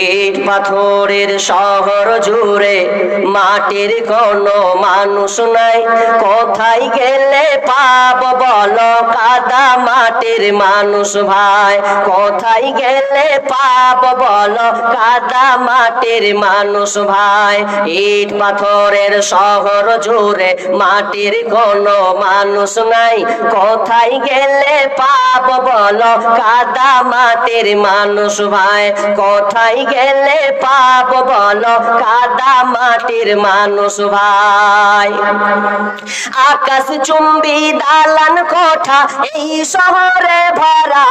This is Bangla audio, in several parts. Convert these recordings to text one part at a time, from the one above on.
ইট পাথরের শহর জুড়ে মাটির কোনো মানুষ নাই, কোথায় গেলে পাবো বলো কাদা মাটির মানুষ ভাই, কোথায় গেলে পাবো বলো কাদা মাটির মানুষ ভাই। ইট পাথরের শহর জুড়ে মাটির কোনো মানুষ নাই, কোথায় গেলে পাবো বলো কাদা মাটির মানুষ ভাই, কোথায় গেলে পাবো বলো কাদা মাটির মানুষ ভাই। আকাশ চুম্বি দালান কোঠা এই শহরে ভরা,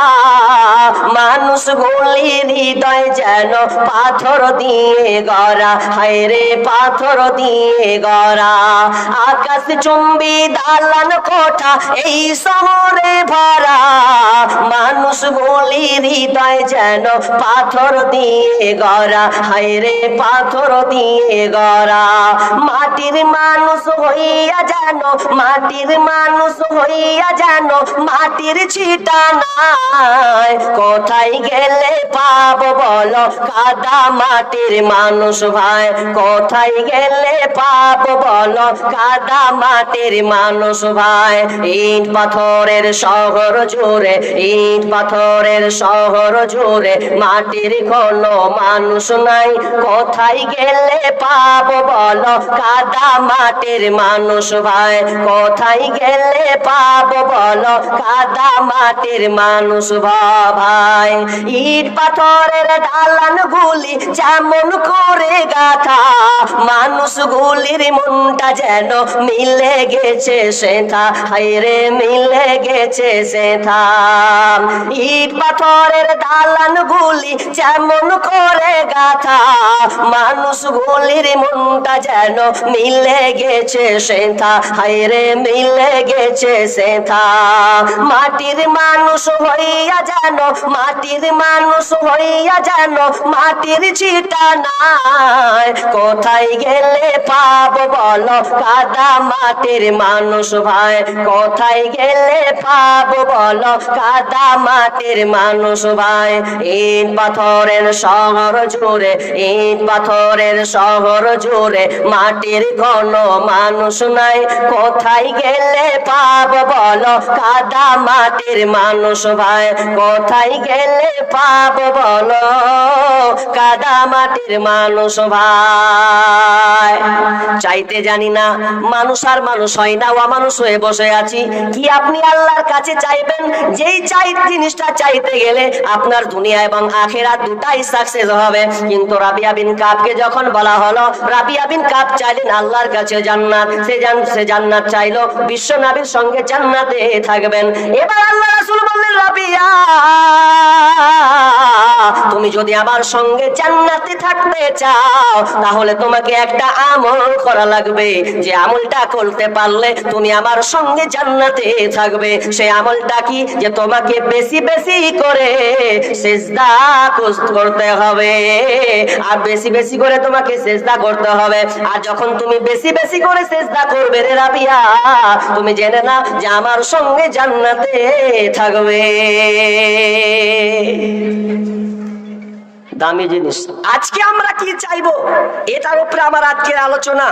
মানুষ গুলির হৃদয় যেন পাথর দিয়ে গড়া, হায় রে পাথর দিয়ে গড়া। আকাশ চুম্বি দালান কোঠা এই শহরে ভরা, মানুষ গুলির হৃদয় যেন পাথর দিয়ে গড়া, হায় রে পাথর দিয়ে গড়া। মাটির মানুষ হইয়া জানো, মাটির মানুষ হইয়া জানো মাটির ছিটা নাই, কোথায় গেলে পাবো বলো কাদা মাটির মানুষ ভাই, কোথায় গেলে পাবো বলো কাদা মাটির মানুষ ভাই। ইট পাথরের শহর জুড়ে, ইট পাথরের শহর জুড়ে মাটির কোনো মানুষ নাই, কোথায় গেলে পাবো বলো কাদা মাটির মানুষ ভাই, কোথায় গেলে পাবো বলো কাদা মাটির মানুষ ভাই। ইট পাথরের দালান গুলি যেমন করে গাথা, মানুষ গুলির মনটা যেন মিলে গেছে সেথা, হায় রে মিলে গেছে সেথা। ইট পাথরের দালান গুলি যেমন করে গাথা, মানুষ গুলির মনটা যেন মিলে গেছে সেথা, হায় রে মিলে গেছে সেথা। মাটির মানুষ হইয়া যেন, মাটির মানুষ হইয়া যেন মাটির ছিটা নাই, কোথায় গেলে পাবো বলো কাদা মাটির মানুষ ভাই, কোথায় গেলে পাবো বলো কাদা মাটির মানুষ ভাই। ইট পাথরের শহর জুড়ে, ইট পাথরের শহর জুড়ে মাটির কোনো মানুষ নাই, কোথায় গেলে পাবো বলো কাদা মাটির মানুষ ভাই, কোথায় গেলে পাবো বলো কাদা মাটির মানুষ ভাই। চাইতে জানি না, মানুষ আর মানুষ হয় না, অমানুষ হয়ে বসে আছি। কি আপনি আল্লাহর কাছে চাইবেন? যেই জিনিসটা চাইতে গেলে আপনার দুনিয়া এবং আখিরাত দুটাই সাকসেস হবে। কিন্তু রাবিয়া বিন কাবকে যখন বলা হলো, রাবিয়া বিন কাব চাইলেন আল্লাহর কাছে জান্নাত, সে জান্নাত চাইলো, বিশ্ব নবীর সঙ্গে জান্নাতে থাকবেন। এবার আল্লাহ রাসূল বললেন, রাবিয়া তুমি যদি আমার সঙ্গে জান্নাতে থাকতে চাও তাহলে তোমাকে একটা আমল করা লাগবে, যে আমলটা করতে পারলে তুমি আমার সঙ্গে জান্নাতে থাকবে। সেই আমলটা কি? যে তোমাকে বেশি বেশি করে সিজদা করতে হবে, আর বেশি বেশি করে তোমাকে সিজদা করতে হবে। আর যখন তুমি বেশি বেশি করে সিজদা করবে রে রাবিয়া, তুমি জেনে না যে আমার সঙ্গে জান্নাতে থাকবে। দামি জিনিস। আজকে আমরা কি চাইবো, এটার উপরে আমার আজকের আলোচনা।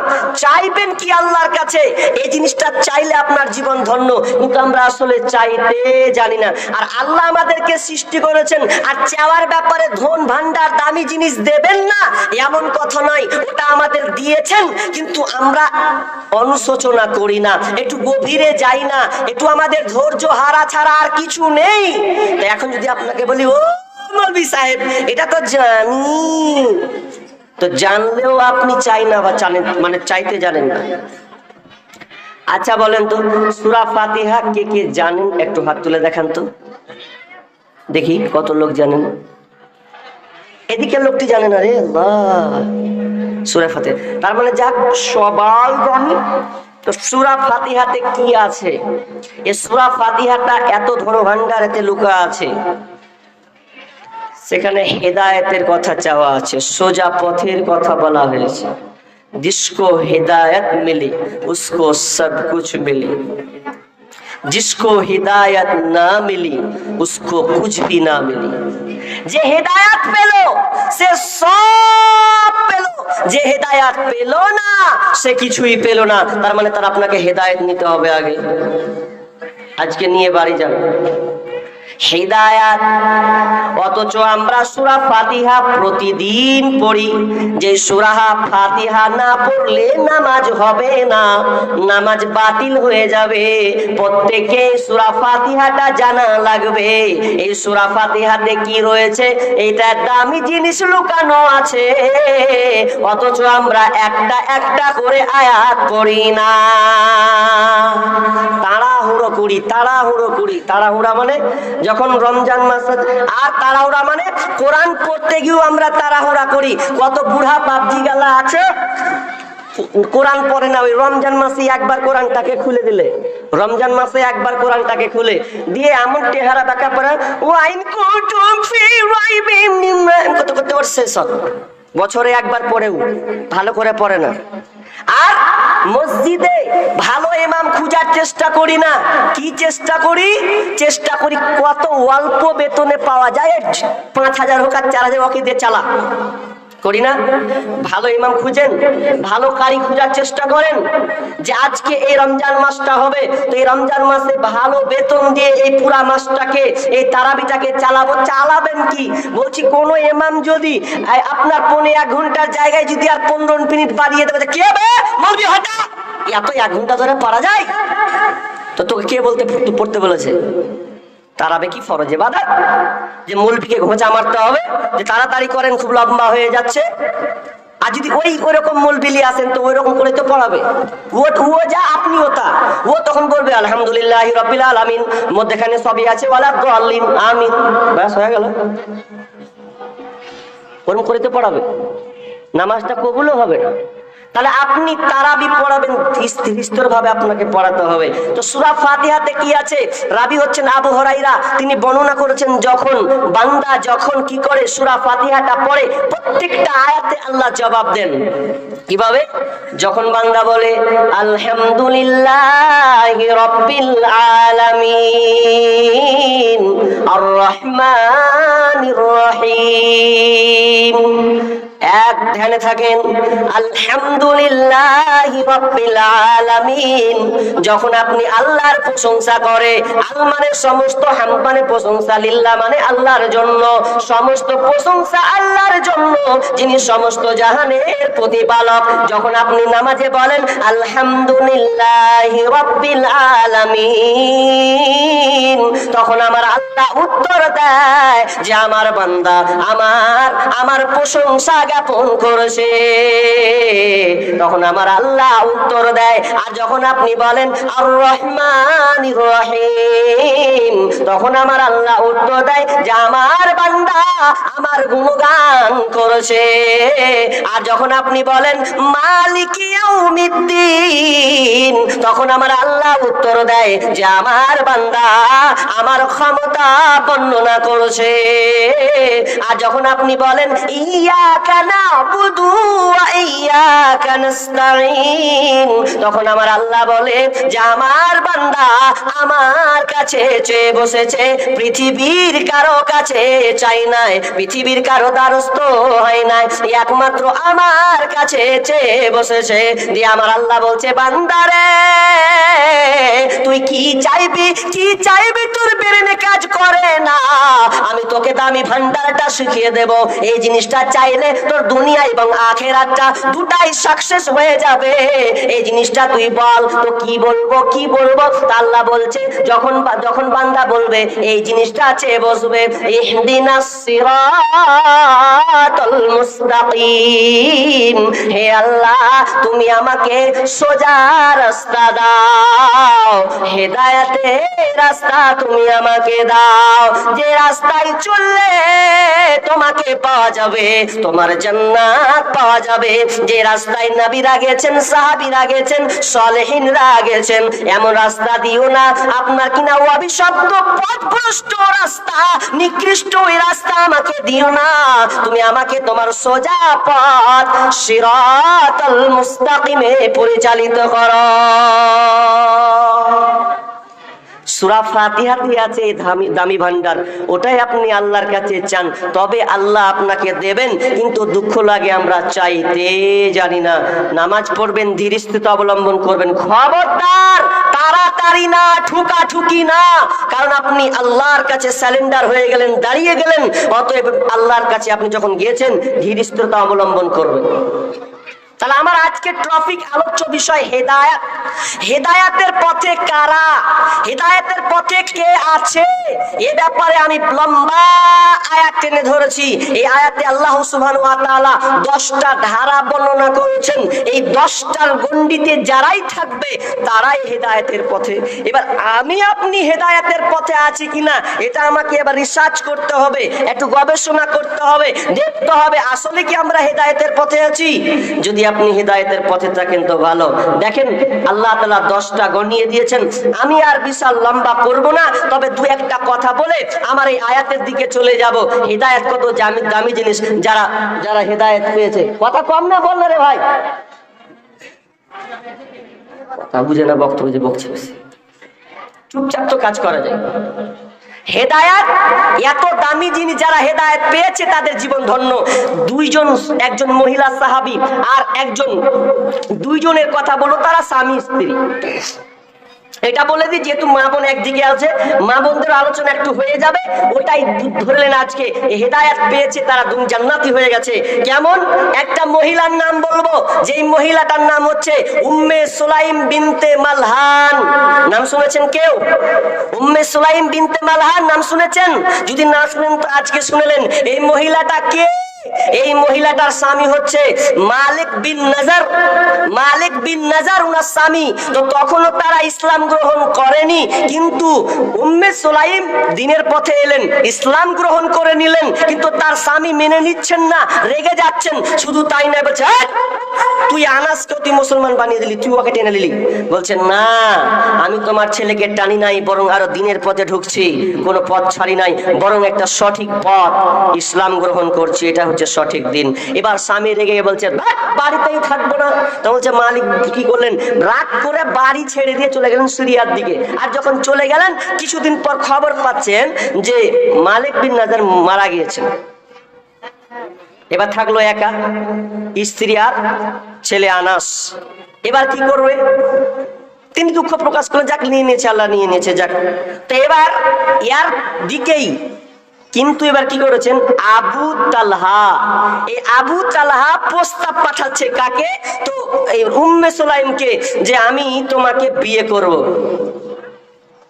চাইবেন কি আল্লাহর কাছে? এই জিনিসটা চাইলে আপনার জীবন ধন্য, কিন্তু আমরা আসলে চাইতে জানি না। আর আল্লাহ আমাদেরকে সৃষ্টি করেছেন, আর চাওয়ার ব্যাপারে ধন ভান্ডার দামি জিনিস দেবেন না এমন কথা নয়, ওটা আমাদের দিয়েছেন, কিন্তু আমরা অনুশোচনা করি না, একটু গভীরে যাই না, একটু আমাদের ধৈর্য হারা ছাড়া আর কিছু নেই। তো এখন যদি আপনাকে বলি, ও মৌলভী সাহেব এটা তো জানি, তো জানলেও আপনি চাই না বা জানেন, মানে চাইতে জানেন না। আচ্ছা বলেন তো, সূরা ফাতিহা কে কে জানেন? একটু হাত তুলে দেখান তো দেখি কত লোক জানেন। এদিকে লোকটি জানে না রে আল্লাহ সূরা ফাতিহা, তার মানে যাক সবাই জানে। তো সূরা ফাতিহাতে কি আছে? এই সূরা ফাতিহাটা এত ধনভাণ্ডার এতে লুকা আছে। সেখানে হেদায়েতের কথা চাওয়া আছে, সোজা পথের কথা বলা হয়েছে। जिसको हिदायत मिली उसको सब कुछ मिली, जिसको हिदायत ना मिली उसको कुछ भी ना मिली। যে হেদায়াত পেল সে সব পেল, যে হেদায়াত পেল না সে কিছুই পেল না। তার মানে তার আপনাকে হেদায়েত নিতে হবে আগে। আজকে নিয়ে বাড়ি যান হিদায়াত। অথচ আমরা সূরা ফাতিহা প্রতিদিন পড়ি, যে সূরা ফাতিহা না পড়লে নামাজ হবে না, নামাজ বাতিল হয়ে যাবে। প্রত্যেকে সূরা ফাতিহাটা জানা লাগবে। এই সূরা ফাতিহাতে কি রয়েছে, এটা দামি জিনিস লুকানো আছে, অথচ আমরা একটা একটা করে আয়াত পড়ি না। তাড়াহুড়া মানে যখন রমজান মাস, আর তাড়াহুড়া মানে কোরআন পড়তে গিয়েও আমরা তাড়াহুড়া করি। কত বুড়া বাপজি গালা আছে কোরআন পড়ে না, ওই রমজান মাসে একবার কোরআনটাকে খুলে দিলে, রমজান মাসে একবার কোরআনটাকে খুলে দিয়ে এমন চেহারা দেখা পড়ে ও আইন কত করতে পারছে, বছরে একবার পড়েও ভালো করে পড়ে না। আর মসজিদে ভালো ইমাম খোঁজার চেষ্টা করি না, কি চেষ্টা করি কত অল্প বেতনে পাওয়া যায়, 5,000 হোক আর 4,000 ওকে দিয়ে চালা করি না। ভালো ইমাম খুঁজেন, ভালো কারি খোঁজার চেষ্টা করেন, যে আজকে এই রমজান মাসটা হবে তো এই রমজান মাসে ভালো বেতন দিয়ে এই পুরা মাসটাকে, এই তারাবিটাকে চালাবো। চালাবেন কি বলছি, কোন ইমাম যদি আপনার 1 ঘন্টার জায়গায় যদি আর 15 মিনিট বাড়িয়ে দেবে, কে হবে মৌলভী হটা, এত 1 ঘন্টা ধরে পড়া যায়? তো তোকে কে বলতে পড়তে বলেছে? তারাবে কি ফরজ ইবাদত যে মৌলভীকে ঘোঁচা মারতে হবে, যে তাড়াতাড়ি করেন খুব লম্বা হয়ে যাচ্ছে? আর যদি ওইরকম মৌলভী আসেন তো ওইরকম করে তো পড়াবে। ও যা আপনিও তা, ও তখন বলবে আলহামদুলিল্লাহ রাব্বিল আলামিন, মধ্যখানে সবই আছে ওয়ালা দাল্লিন আমিন, ব্যাস হয়ে গেল। ওরকম করে তো পড়াবে, নামাজটা কবুলও হবে না। তাহলে আপনি তারাবি পড়াবেন, স্থির ভাবে আপনাকে পড়াতে হবে। তো সূরা ফাতিহাতে কি আছে? রাবি হচ্ছেন আবু হুরায়রা, তিনি বর্ণনা করেছেন যখন বান্দা যখন কি করে সূরা ফাতিহাটা পড়ে, প্রত্যেকটা আয়াতে আল্লাহ জবাব দেন। কিভাবে? যখন বান্দা বলে আলহামদুলিল্লাহি রাব্বিল আলামিন আর রহমানির রহিম, এক ধ্যানে থাকেন আলহামদুলিল্লাহি রাব্বিল আলামিন। যখন আপনি আল্লাহর প্রশংসা করে, আল মানে সমস্ত, হামদ মানে প্রশংসা, লিল্লাহ মানে আল্লাহর জন্য, সমস্ত প্রশংসা আল্লাহর জন্য যিনি সমস্ত জাহানের প্রতিপালক। যখন আপনি নামাজে বলেন আলহামদুলিল্লাহি রাব্বিল আলামিন, তখন আমার আল্লাহ উত্তর দেয় যে আমার বান্দা আমার প্রশংসা জ্ঞাপন করেছে। তখন আমার আল্লাহ উত্তর দেয়। আর যখন আপনি বলেন আর রহমানির রহিম, তখন আমার আল্লাহ উত্তর দেয় যে আমার বান্দা আমার গুণগান করেছে। আর যখন আপনি বলেন মালিকি ইয়াউমিদ্দিন, তখন আমার আল্লাহ উত্তর দেয় যে আমার বান্দা আমার ক্ষমতা বর্ণনা করেছে। আর যখন আপনি বলেন ইয়াকা নাবুদু ওয়া ইয়াকা নাস্তাঈন, তখন আমার আল্লাহ বলে যে আমার বান্দা আমার কাছে চেয়ে বসেছে, পৃথিবীর কারো কাছে চাই নাই, পৃথিবীর কারো দ্বারস্থ হয় নাই, একমাত্র আমার কাছে চেয়ে বসেছে। দিয়ে আমার আল্লাহ বলছে বান্দারে তুই কি চাইবি তোর ব্রেনে কাজ করে না, আমি তোকে দামি ভান্ডারটা শিখিয়ে দেব। এই জিনিসটা চাইলে তোর দুনিয়া এবং আখিরাতটা দুটাই সাকসেস হয়ে যাবে। এই জিনিসটা তুই বল। তো কি বলবো? আল্লাহ বলছে যখন বান্দা বলবে এই জিনিসটা চেয়ে বসবে, ইহদিনাস সিরাতাল মুস্তাকিম, হে আল্লাহ তুমি আমাকে সোজা রাস্তা দাও, হেদায়েতের রাস্তা তুমি আমাকে দাও, যে রাস্তায় চললে তোমাকে পাওয়া যাবে, তোমার জান্নাত পাওয়া যাবে। যে রাস্তায় নবীরা গেছেন, সাহাবীরা গেছেন, সালেহিনরা গেছেন, এমন রাস্তা দিও না আপনার কিনা অভিশপ্ত পথভ্রষ্ট রাস্তা, নিকৃষ্ট ওই রাস্তা আমাকে দিও না। তুমি আমাকে তোমার সোজা পথ সিরাতাল মুস্তাকিমে পরিচালিত করো। সূরা ফাতিহাতে আছে দামি দামি ভান্ডার, ওটাই আপনি আল্লাহর কাছে চান, তবে আল্লাহ আপনাকে দেবেন। কিন্তু দুঃখ লাগে আমরা চাইতে জানি না। নামাজ পড়বেন, ধীরস্থিত অবলম্বন করবেন, খবরদার তাড়াতাড়ি না, ঠুকাঠুকি না, কারণ আপনি আল্লাহর কাছে সারেন্ডার হয়ে গেলেন, দাঁড়িয়ে গেলেন। অতএব আল্লাহর কাছে আপনি যখন গিয়েছেন ধীরস্থিরতা অবলম্বন করবেন। তাহলে আমার আজকে টপিক আলোচ্য বিষয় হেদায়েত। হেদায়েতের পথে কারা, হেদায়েতের পথে কে আছে, এ ব্যাপারে আমি লম্বা আয়াত টেনে ধরেছি। এই আয়াতে আল্লাহ সুবহানাহু ওয়া তাআলা 10টা ধারা বর্ণনা করেছেন। এই 10টার গণ্ডিতে যারাই থাকবে তারাই হেদায়েতের পথে। এবার আমি আপনি হেদায়েতের পথে আছি কিনা এটা আমাকে এবার রিসার্চ করতে হবে, একটু গবেষণা করতে হবে, দেখতে হবে আসলে কি আমরা হেদায়েতের পথে আছি। যদি আপনি হেদায়েতের পথে থাকেন তো ভালো। দেখেন আল্লাহ তাআলা 10টা গণিয়ে দিয়েছেন। আমি আর বিশাল লম্বা করব না, তবে দু একটা কথা বলে আমার এই আয়াতের দিকে চলে যাব। হেদায়েত কত দামি জিনিস, যারা যারা হেদায়েত পেয়েছে। কথা কম না বল না রে ভাই, কথা বুঝে না, বক্তব্য যে বকছে চুপচাপ তো কাজ করা যায়। হেদায়েত এত দামি জিনিস, যারা হেদায়েত পেয়েছে তাদের জীবন ধন্য। একজন মহিলা সাহাবী আর দুইজনের কথা বলো, তারা স্বামী স্ত্রী। এটা বলে দিই, যেহেতু মা বোন একদিকে আছে, মা বোনদের আলোচনা একটু হয়ে যাবে, ওটাই ধরলেন আজকে। হেদায়েত পেয়েছে তারা জান্নাতি হয়ে গেছে। কেমন? একটা মহিলার নাম বলবো, যেই মহিলাটার নাম হচ্ছে উম্মে সুলাইম বিনতে মালহান। নাম শুনেছেন কেউ? উম্মে সুলাইম বিনতে মালহান নাম শুনেছেন? যদি না শুনেন তো আজকে শুনলেন। এই মহিলাটা কে? এই মহিলাটার স্বামী হচ্ছে মালিক বিন নাজার। মালিক বিন নাজার উনার স্বামী। তো তখনও তারা ইসলাম গ্রহণ করেনি, কিন্তু উম্মে সুলাইম দ্বীনের পথে এলেন, ইসলাম গ্রহণ করে নিলেন। কিন্তু তার স্বামী মেনে নিচ্ছেন না, রেগে যাচ্ছেন। শুধু তাই না, বলছে তুই আনাসকে তুই মুসলমান বানিয়ে দিলি, তুই ওকে টেনে নিলি। বলছেন না, আমি তোমার ছেলেকে টানি নাই, বরং আরো দ্বীনের পথে ঢুকছি, কোনো পথ ছাড়ি নাই, বরং একটা সঠিক পথ ইসলাম গ্রহণ করছি, এটা হচ্ছে সঠিক দিন। এবার স্বামী রেগে বলছে বাড়িতেই থাকবো না। তো বলছে মালিক কি করলেন, রাগ করে বাড়ি ছেড়ে দিয়ে চলে গেলেন সিরিয়ার দিকে। আর যখন চলে গেলেন কিছুদিন পর খবর পাচ্ছেন যে মালিক বিন নাজার মারা গিয়েছেন। এবার থাকলো একা, স্ত্রী আর ছেলে আনাস। এবার কি করবে? তিনি দুঃখ প্রকাশ করলেন, যাক নিয়ে নিয়েছে, আল্লাহ নিয়ে নিয়েছে, যাক। তো এবার ইয়ার দিকেই কিন্তু এবার কি করেছেন আবু তালহা। এই আবু তালহা প্রস্তাব পাঠাচ্ছে কাকে? তো এই উম্মে সুলাইমকে, যে আমি তোমাকে বিয়ে করব।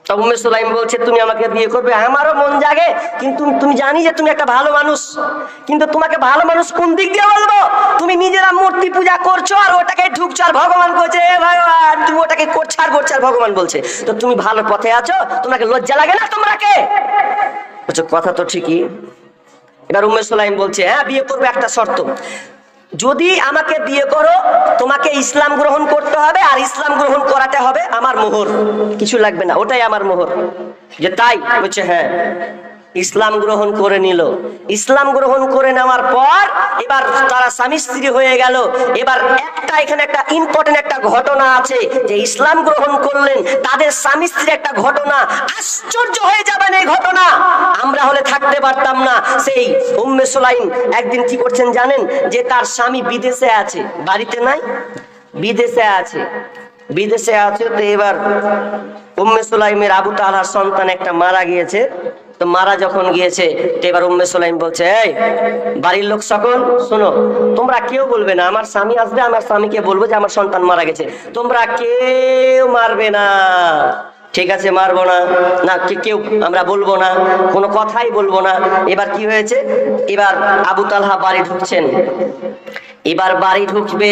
তো উম্মে সুলাইম বলছে তুমি আমাকে বিয়ে করবে? আমারও মন জাগে, কিন্তু তুমি জানি যে তুমি একটা ভালো মানুষ, কিন্তু তোমাকে ভালো মানুষ কোন দিক দিয়ে বলবো? তুমি নিজেরা মূর্তি পূজা করছো আর ওটাকে ঢুকছো, আর ভগবান বলছে ভগবান, তুমি ওটাকে করছো আর ভগবান বলছে। তো তুমি ভালো পথে আছো, তোমাকে লজ্জা লাগে না? তোমরাকে কথা তো ঠিকই। এবার উম্মে সুলাইম বলছে হ্যাঁ বিয়ে করবে, একটা শর্ত, যদি আমাকে বিয়ে করো তোমাকে ইসলাম গ্রহণ করতে হবে, আর ইসলাম গ্রহণ করাতে হবে আমার মোহর, কিছু লাগবে না, ওটাই আমার মোহর। যে তাই? বলছে হ্যাঁ। ইসলাম গ্রহণ করে নিল। ইসলাম গ্রহণ করে নেওয়ার পর এবার তারা স্বামী স্ত্রী হয়ে গেল। এবার এখানে একটা ইম্পর্টেন্ট একটা ঘটনা আছে, যে ইসলাম গ্রহণ করলেন তাদের স্বামী স্ত্রীর একটা ঘটনা, আশ্চর্য হয়ে যাবেন এই ঘটনা, আমরা হলে থাকতে পারতাম না। সেই উম্মে সুলাইম একদিন কি করছেন জানেন? যে তার স্বামী বিদেশে আছে, বাড়িতে নাই, বিদেশে আছে। তো এবার উম্মে সুলাইমের আবু তালহার সন্তান একটা মারা গিয়েছে। তো মারা যখন গিয়েছে, তো এবার উম্মে সুলাইম বলছে এই বাড়ির লোক সকল শোনো, তোমরা কেউ বলবে না, আমার স্বামী আসবে, আমার স্বামীকে বলবো যে আমার সন্তান মারা গেছে, তোমরা কেউ মারবে না, ঠিক আছে? মারবো না, না কেউ আমরা বলবো না, কোনো কথাই বলবো না। এবার কি হয়েছে? এবার আবু তালহা বাড়ি ঢুকছেন। এবার বাড়ি ঢুকবে,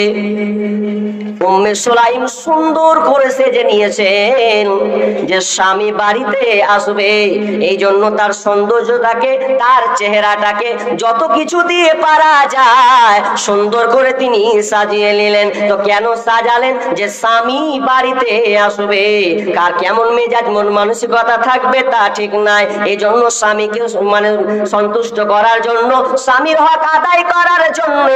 উম্মে সুলাইম সুন্দর করে সেজে নিয়েছেন যে স্বামী বাড়িতে আসবে, এই জন্য তার সৌন্দর্যটাকে, তার চেহারাটাকে যত কিছু দিয়ে পারা যায় সুন্দর করে তিনি সাজিয়ে নিলেন। তো কেন সাজালেন? যে স্বামী বাড়িতে আসবে, কার কেমন মেজাজ মন মানসিকতা থাকবে তা ঠিক নাই। এই জন্য স্বামীকে মানে সন্তুষ্ট করার জন্য, স্বামীর হক আদায় করার জন্য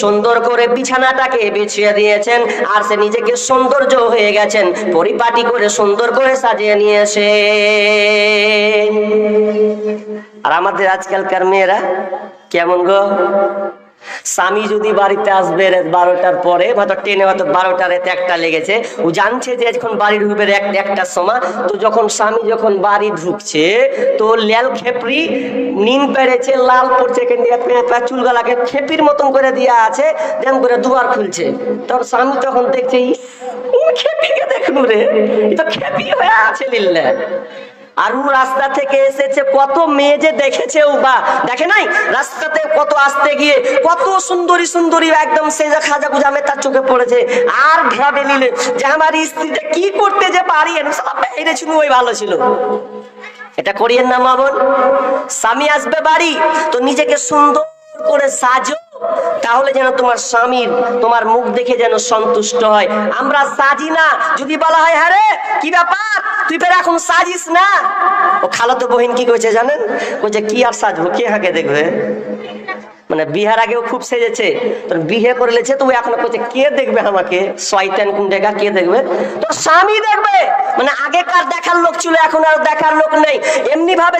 সুন্দর করে বিছানাটাকে বিছিয়ে দিয়েছেন, আর সে নিজেকে সৌন্দর্য হয়ে গেছেন, পরিপাটি করে সুন্দর করে সাজিয়ে নিয়েছে। আর আমাদের আজকালকার মেয়েরা কেমন গো, স্বামী যদি বাড়িতে আসবে রাত 12টার পরে, হয়তো ট্রেনে হয়তো 12টা রাতে 1টা লেগেছে, ও জানছে যে এখন বাড়ি ঢুকবে একটার সময়, তো যখন স্বামী যখন বাড়ি ঢুকছে তো ল্যাল খেপড়ি নিম পেড়েছে, লাল পড়ছে, এখান দিয়ে চুলগুলাকে খেপির মতন করে দেওয়া আছে, যেমন করে দুয়ার খুলছে। তখন স্বামী তখন দেখছে খেপিকে দেখুন রে, এ তো খেপি হয়ে আছে লিল্লা। আর ও রাস্তা থেকে এসেছে, কত মেয়ে যে দেখেছে, ও বা দেখে নাই রাস্তাতে কত আসতে গিয়ে কত সুন্দরী সুন্দরী একদম সেজা খাজা গুজামে তার চোখে পড়েছে, আর ভেবে নিলে যে আমার স্ত্রীটা কি করতে যে পারি, বাইরে ছিল ওই ভালো ছিল। এটা করিয়েন না মা বোন। স্বামী আসবে বাড়ি তো নিজেকে সুন্দর করে সাজো, তাহলে যেন তোমার স্বামীর তোমার মুখ দেখে যেন সন্তুষ্ট হয়। আমরা সাজি না, যদি বলা হয় হ্যাঁ রে কি ব্যাপার তুই ফের এখন সাজিস না, ও খালাতো বহিন কি কইছে জানেন, কইছে কি আর সাজবো, কে হাকে দেখবে, মানে বিহার আগেও খুব সেজেছে, তোর বিয়ে করে লেছে, তো এখন কইছে কে দেখবে আমাকে, শয়তান কোন জায়গা কে দেখবে, তোর স্বামী দেখবে। মানে আগেকার দেখার লোক ছিল, এখন আর দেখার লোক নেই। এমনি ভাবে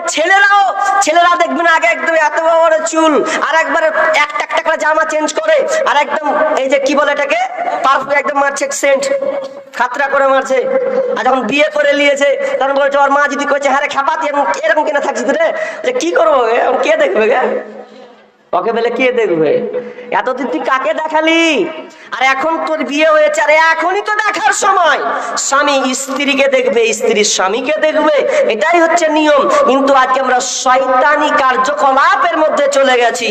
ছেলেরা দেখবে না, আগে একদম এত বড় চুল, আর একবারে একটা করে জামা চেঞ্জ করে, আর একদম এই যে কি বলে এটাকে পারফিউম একদম মারছে, সেন্ট খাতরা করে মারছে। আর যখন বিয়ে করে নিয়েছে তখন বলছে, ওর মা যদি কইছে হ্যাঁ রে খাপাতি এরকম কেনা থাকছিস রে, কি করবো কে দেখবে গে, ওকে বলে কে দেখবে, এতদিন তুই কাকে দেখালি, আর এখন তোর বিয়ে হয়েছে, আর এখনই তো দেখার সময়। স্বামী স্ত্রীকে দেখবে, স্ত্রী স্বামীকে দেখবে, এটাই হচ্ছে নিয়ম। কিন্তু আজকে আমরা শয়তানি কার্যকলাপের মধ্যে চলে গেছি।